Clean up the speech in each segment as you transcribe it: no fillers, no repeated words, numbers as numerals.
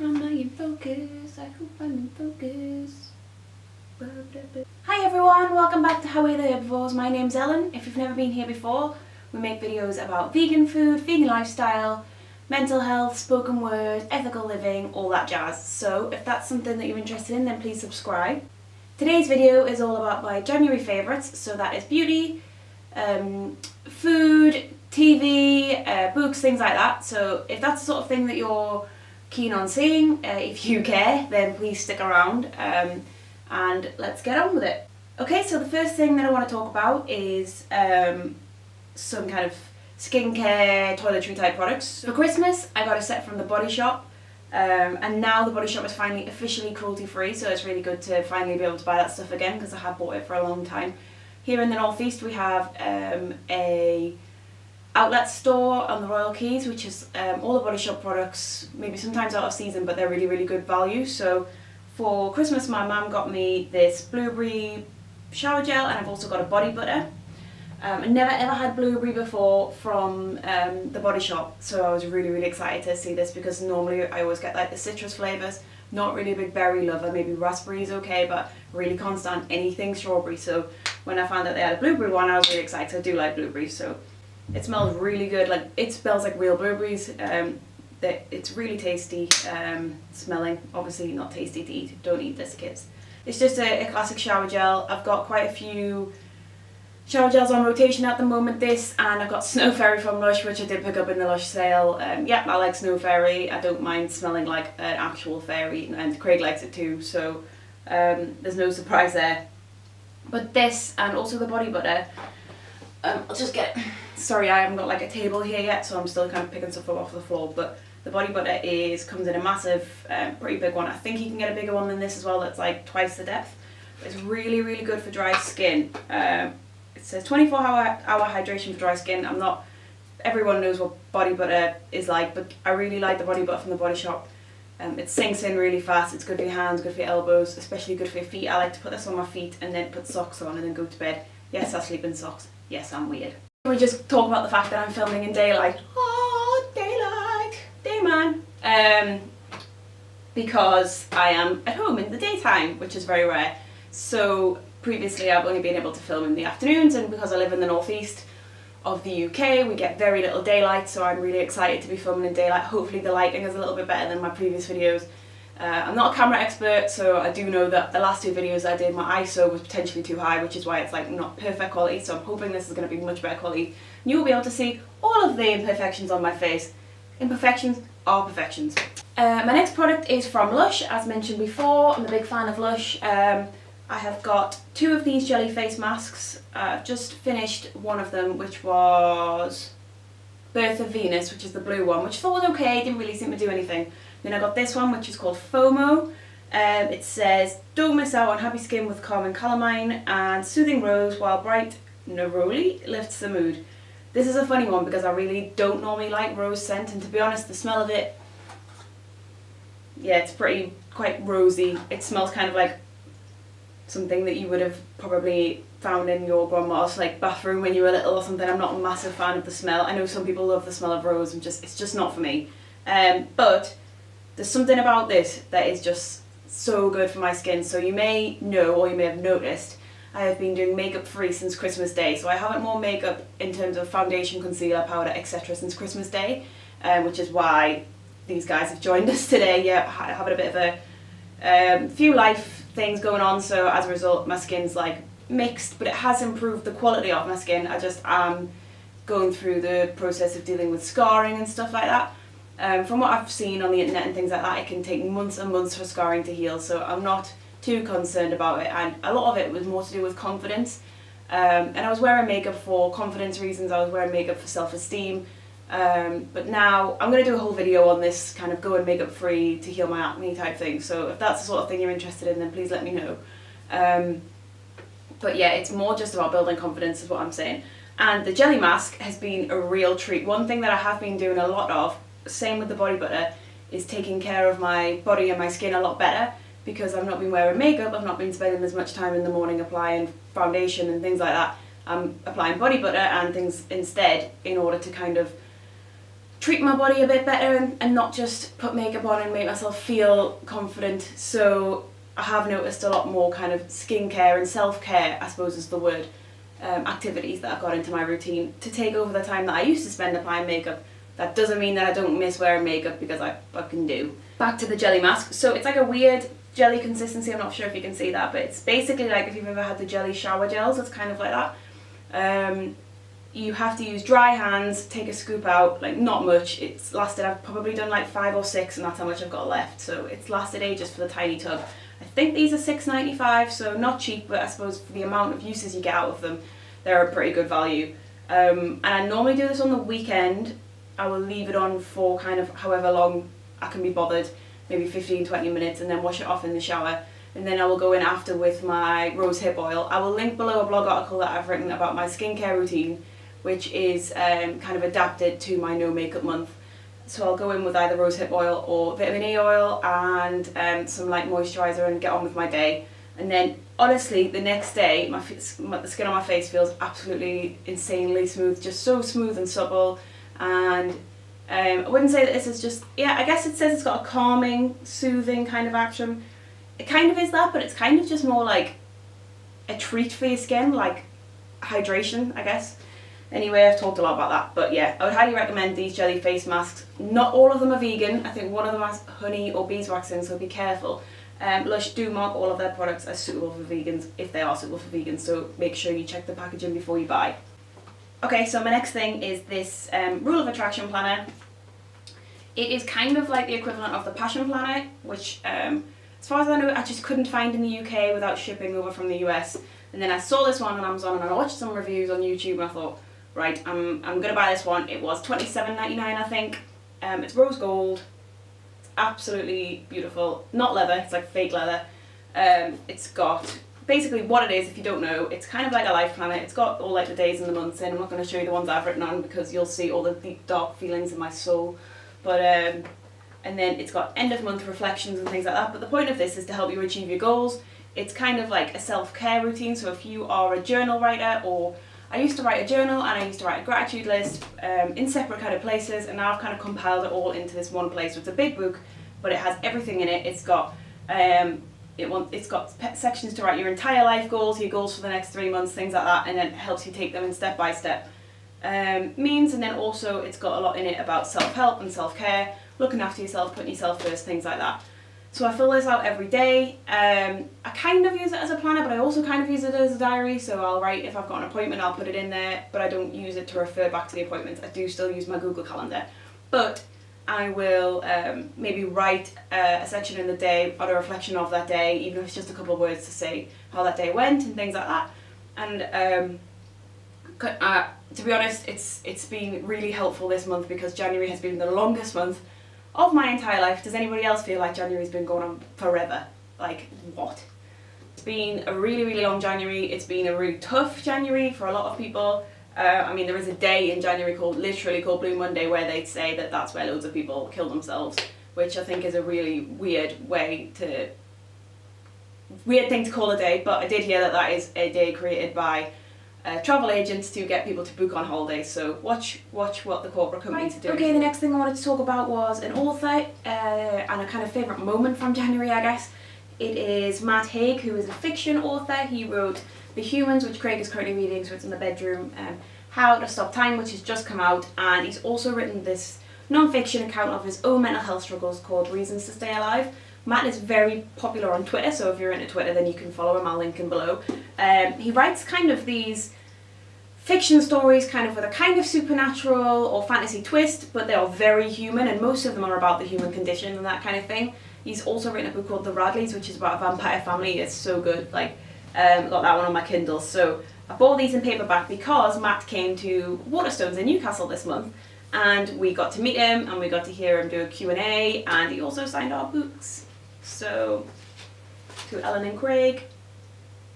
Am I in focus? I hope I'm in focus. Hi everyone, welcome back to Howay the Herbivores. My name's Ellen. If you've never been here before, we make videos about vegan food, vegan lifestyle, mental health, spoken word, ethical living, all that jazz. So if that's something that you're interested in, then please subscribe. Today's video is all about my January favourites, so that is beauty, food, TV, books, things like that. So if that's the sort of thing that you're keen on seeing, if you care, then please stick around and let's get on with it. Okay, so the first thing that I want to talk about is some kind of skincare, toiletry type products. For Christmas, I got a set from the Bodyshop, and now the Bodyshop is finally officially cruelty free, so it's really good to finally be able to buy that stuff again because I have bought it for a long time. Here in the northeast we have a outlet store on the Royal Keys, which is all the Bodyshop products, maybe sometimes out of season, but they're really good value. So for Christmas my mum got me this blueberry shower gel, and I've also got a body butter. I never ever had blueberry before from the Bodyshop, so I was really excited to see this because normally I always get like the citrus flavours. Not really a big berry lover, maybe raspberry is okay, but really can't stand anything strawberry. So when I found out they had a blueberry one, I was really excited. I do like blueberries, so it smells really good. Like, it smells like real blueberries. It's really tasty smelling. Obviously not tasty to eat. Don't eat this, kids. It's just a classic shower gel. I've got quite a few shower gels on rotation at the moment. This, and I've got Snow Fairy from Lush, which I did pick up in the Lush sale. Yeah, I like Snow Fairy. I don't mind smelling like an actual fairy, and Craig likes it too, so there's no surprise there. But this, and also the body butter, I'll just get, sorry I haven't got like a table here yet, so I'm still kind of picking stuff up off the floor, but the body butter comes in a massive, pretty big one. I think you can get a bigger one than this as well, that's like twice the depth. It's really good for dry skin. It says 24-hour hydration for dry skin. Everyone knows what body butter is like, but I really like the body butter from the Bodyshop. It sinks in really fast. It's good for your hands, good for your elbows, especially good for your feet. I like to put this on my feet and then put socks on and then go to bed. Yes, I sleep in socks. Yes, I'm weird. We just talk about the fact that I'm filming in daylight. Oh, daylight, day man. Because I am at home in the daytime, which is very rare. So previously I've only been able to film in the afternoons, and because I live in the northeast of the UK, we get very little daylight, so I'm really excited to be filming in daylight. Hopefully the lighting is a little bit better than my previous videos. I'm not a camera expert, so I do know that the last two videos I did, my ISO was potentially too high, which is why it's like not perfect quality, so I'm hoping this is going to be much better quality. You will be able to see all of the imperfections on my face. Imperfections are perfections. My next product is from Lush, as mentioned before. I'm a big fan of Lush. I have got two of these jelly face masks. I've just finished one of them, which was Birth of Venus, which is the blue one, which I thought was okay, didn't really seem to do anything. Then I got this one, which is called FOMO. It says, don't miss out on happy skin with calming calamine and soothing rose, while bright neroli lifts the mood. This is a funny one because I really don't normally like rose scent, and to be honest, the smell of it, yeah, it's quite rosy. It smells kind of like something that you would have probably found in your grandma's like bathroom when you were little or something. I'm not a massive fan of the smell. I know some people love the smell of rose, and it's just not for me. But there's something about this that is just so good for my skin. So you may know, or you may have noticed, I have been doing makeup free since Christmas Day. So I haven't worn makeup in terms of foundation, concealer, powder, etc. since Christmas Day, which is why these guys have joined us today. Yeah, having a bit of a few life things going on, so as a result my skin's like mixed, but it has improved the quality of my skin. I just am going through the process of dealing with scarring and stuff like that. From what I've seen on the internet and things like that, it can take months and months for scarring to heal, so I'm not too concerned about it, and a lot of it was more to do with confidence. And I was wearing makeup for confidence reasons, I was wearing makeup for self-esteem, but now I'm going to do a whole video on this kind of going makeup free to heal my acne type thing, so if that's the sort of thing you're interested in, then please let me know. But yeah, it's more just about building confidence is what I'm saying. And the jelly mask has been a real treat. One thing that I have been doing a lot of, same with the body butter, is taking care of my body and my skin a lot better, because I've not been wearing makeup, I've not been spending as much time in the morning applying foundation and things like that. I'm applying body butter and things instead in order to kind of treat my body a bit better and not just put makeup on and make myself feel confident. So I have noticed a lot more kind of skincare and self-care, I suppose is the word, activities that I've got into my routine to take over the time that I used to spend applying makeup. That doesn't mean that I don't miss wearing makeup, because I fucking do. Back to the jelly mask. So it's like a weird jelly consistency, I'm not sure if you can see that, but it's basically like if you've ever had the jelly shower gels, it's kind of like that. You have to use dry hands, take a scoop out, like not much. It's lasted, I've probably done like 5 or 6 and that's how much I've got left. So it's lasted ages for the tiny tub. I think these are $6.95, so not cheap, but I suppose for the amount of uses you get out of them, they're a pretty good value. And I normally do this on the weekend. I will leave it on for kind of however long I can be bothered, maybe 15-20 minutes, and then wash it off in the shower. And then I will go in after with my rose hip oil. I will link below a blog article that I've written about my skincare routine, which is kind of adapted to my no makeup month. So I'll go in with either rose hip oil or vitamin E oil and some light moisturiser and get on with my day. And then honestly, the next day, the skin on my face feels absolutely insanely smooth, just so smooth and supple. And I wouldn't say that this is just, yeah, I guess it says it's got a calming, soothing kind of action. It kind of is that, but it's kind of just more like a treat for your skin, like hydration, I guess. Anyway, I've talked a lot about that, but yeah, I would highly recommend these jelly face masks. Not all of them are vegan. I think one of them has honey or beeswax in, so be careful. Lush do mark all of their products as suitable for vegans, if they are suitable for vegans, so make sure you check the packaging before you buy. Okay, so my next thing is this Rule of Attraction planner. It is kind of like the equivalent of the Passion Planner, which as far as I know, I just couldn't find in the UK without shipping over from the US. And then I saw this one on Amazon and I watched some reviews on YouTube and I thought, right, I'm gonna buy this one. It was $27.99, I think. It's rose gold. It's absolutely beautiful. Not leather, it's like fake leather. It's got, basically what it is, if you don't know, it's kind of like a life planner. It's got all like the days and the months in. I'm not gonna show you the ones I've written on because you'll see all the deep dark feelings in my soul. But and then it's got end of month reflections and things like that. But the point of this is to help you achieve your goals. It's kind of like a self-care routine. So if you are a journal writer, or I used to write a journal and I used to write a gratitude list in separate kind of places, and now I've kind of compiled it all into this one place. So it's a big book, but it has everything in it. It's got it's got sections to write your entire life goals, your goals for the next 3 months, things like that, and then it helps you take them in step by step means. And then also it's got a lot in it about self-help and self-care, looking after yourself, putting yourself first, things like that. So I fill this out every day. I kind of use it as a planner, but I also kind of use it as a diary. So I'll write, if I've got an appointment, I'll put it in there, but I don't use it to refer back to the appointments. I do still use my Google Calendar. But I will maybe write a section in the day on a reflection of that day, even if it's just a couple of words to say how that day went and things like that. And to be honest, it's been really helpful this month because January has been the longest month of my entire life. Does anybody else feel like January's been going on forever? Like, what? It's been a really, really long January. It's been a really tough January for a lot of people. I mean, there is a day in January literally called Blue Monday, where they say that that's where loads of people kill themselves, which I think is a really weird thing to call a day. But I did hear that that is a day created by travel agents to get people to book on holidays. So watch what the corporate companies are doing. Okay, the next thing I wanted to talk about was an author and a kind of favourite moment from January, I guess. It is Matt Hague, who is a fiction author. He wrote The Humans, which Craig is currently reading, so it's in the bedroom. How to Stop Time, which has just come out, and he's also written this non-fiction account of his own mental health struggles called Reasons to Stay Alive. Matt is very popular on Twitter, so if you're into Twitter then you can follow him, I'll link him below. He writes kind of these fiction stories kind of with a kind of supernatural or fantasy twist, but they are very human, and most of them are about the human condition and that kind of thing. He's also written a book called The Radleys, which is about a vampire family. It's so good. Like, got that one on my Kindle. So I bought these in paperback because Matt came to Waterstones in Newcastle this month, and we got to meet him and we got to hear him do a Q&A, and he also signed our books. So to Ellen and Craig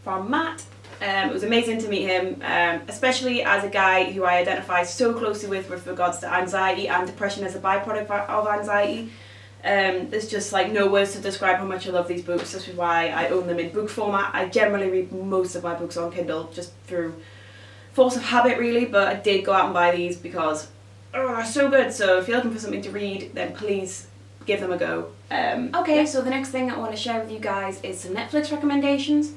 from Matt. It was amazing to meet him, especially as a guy who I identify so closely with regards to anxiety and depression as a byproduct of anxiety. There's just like no words to describe how much I love these books. This is why I own them in book format. I generally read most of my books on Kindle just through force of habit really, but I did go out and buy these because they're so good. So if you're looking for something to read, then please give them a go. Okay, so the next thing I want to share with you guys is some Netflix recommendations.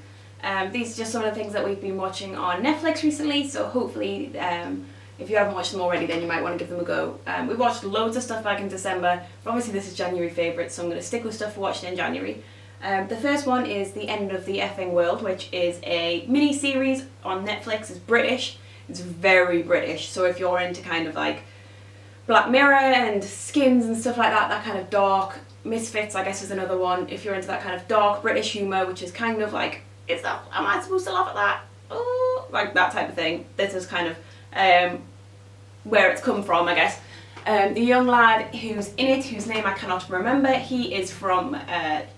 These are just some of the things that we've been watching on Netflix recently, so hopefully if you haven't watched them already, then you might want to give them a go. We watched loads of stuff back in December, but obviously this is January favourites, so I'm going to stick with stuff we watched in January. The first one is The End of the Effing World, which is a mini-series on Netflix. It's British. It's very British, so if you're into kind of like Black Mirror and Skins and stuff like that, that kind of dark, Misfits I guess is another one, if you're into that kind of dark British humour, which is kind of like, am I supposed to laugh at that? Oh, like that type of thing. This is kind of where it's come from, I guess. The young lad who's in it, whose name I cannot remember, he is from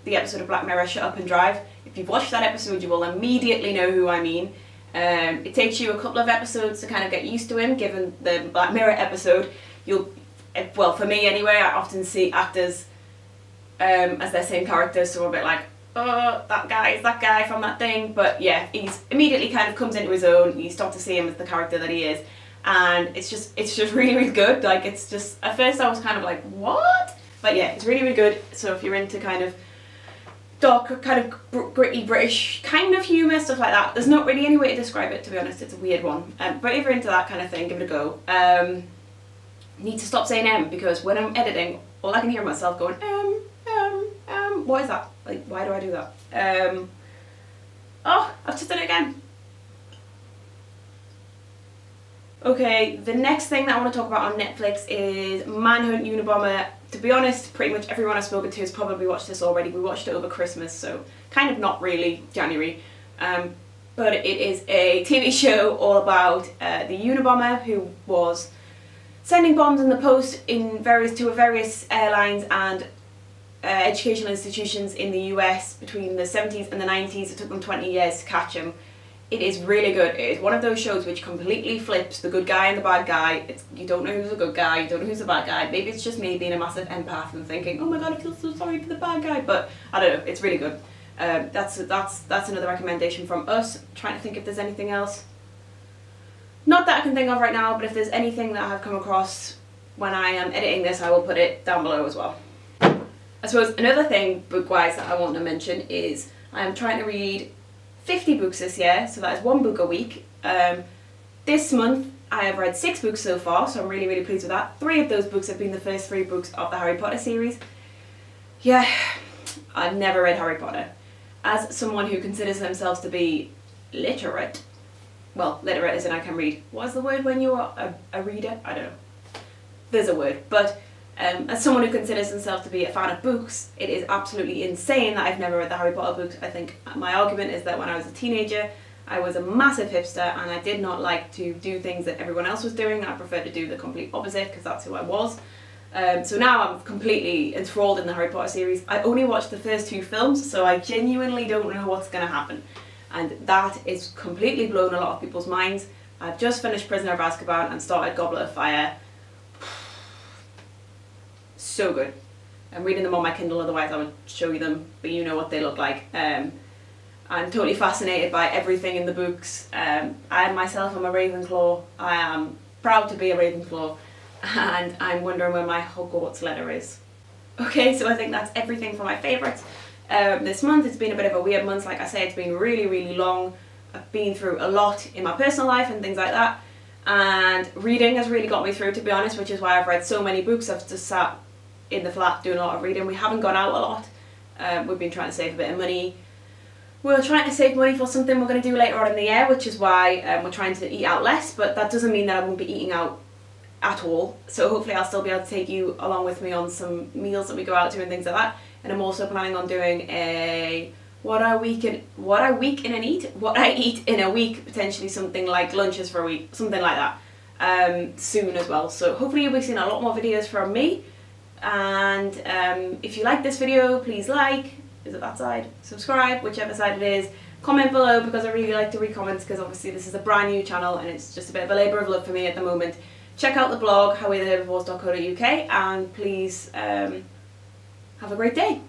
the episode of Black Mirror, Shut Up and Drive. If you've watched that episode, you will immediately know who I mean. It takes you a couple of episodes to kind of get used to him, given the Black Mirror episode. Well, for me anyway, I often see actors as their same characters, so I'm a bit like, oh, that guy is that guy from that thing. But yeah, he's immediately kind of comes into his own. You start to see him as the character that he is, and it's just really, really good. Like, it's just, at first I was kind of like, what? But yeah, it's really, really good. So if you're into kind of dark, kind of gritty British kind of humour, stuff like that, there's not really any way to describe it, to be honest. It's a weird one. But if you're into that kind of thing, give it a go. Need to stop saying because when I'm editing, all I can hear myself going, what is that? Like, why do I do that? Oh, I've just done it again. Okay, the next thing that I want to talk about on Netflix is Manhunt Unabomber. To be honest, pretty much everyone I've spoken to has probably watched this already. We watched it over Christmas, so kind of not really January. But it is a TV show all about the Unabomber who was sending bombs in the post to various airlines and educational institutions in the US between the 70s and the 90s. It took them 20 years to catch him. It is really good. It is one of those shows which completely flips the good guy and the bad guy. You don't know who's the good guy, you don't know who's the bad guy. Maybe it's just me being a massive empath and thinking, oh my god, I feel so sorry for the bad guy. But I don't know, it's really good. That's another recommendation from us. I'm trying to think if there's anything else. Not that I can think of right now, but if there's anything that I've come across when I am editing this, I will put it down below as well. I suppose another thing book-wise that I want to mention is I am trying to read 50 books this year, so that is 1 book a week. This month I have read 6 books so far, so I'm really, really pleased with that. 3 of those books have been the first 3 books of the Harry Potter series. Yeah, I've never read Harry Potter. As someone who considers themselves to be literate, well, literate as in I can read. What is the word when you're a reader? I don't know. There's a word. But as someone who considers themselves to be a fan of books, it is absolutely insane that I've never read the Harry Potter books. I think my argument is that when I was a teenager, I was a massive hipster and I did not like to do things that everyone else was doing. I preferred to do the complete opposite because that's who I was. So now I'm completely enthralled in the Harry Potter series. I only watched the first 2 films, so I genuinely don't know what's going to happen. And that is completely blown a lot of people's minds. I've just finished Prisoner of Azkaban and started Goblet of Fire. So good. I'm reading them on my Kindle, otherwise I would show you them, but you know what they look like. I'm totally fascinated by everything in the books. I myself am a Ravenclaw. I am proud to be a Ravenclaw, and I'm wondering where my Hogwarts letter is. Okay, so I think that's everything for my favourites. This month it's been a bit of a weird month. Like I say, it's been really, really long. I've been through a lot in my personal life and things like that, and reading has really got me through, to be honest, which is why I've read so many books. I've just sat in the flat doing a lot of reading. We haven't gone out a lot. We've been trying to save a bit of money. We're trying to save money for something we're going to do later on in the year, which is why we're trying to eat out less, but that doesn't mean that I won't be eating out at all. So hopefully I'll still be able to take you along with me on some meals that we go out to and things like that. And I'm also planning on doing a what I eat in a week, potentially something like lunches for a week, something like that, soon as well. So hopefully you'll be seeing a lot more videos from me. And if you like this video, please like, is it that side? Subscribe, whichever side it is. Comment below, because I really like to read comments, because obviously this is a brand new channel and it's just a bit of a labour of love for me at the moment. Check out the blog, howaytheherbivores.co.uk, and please have a great day.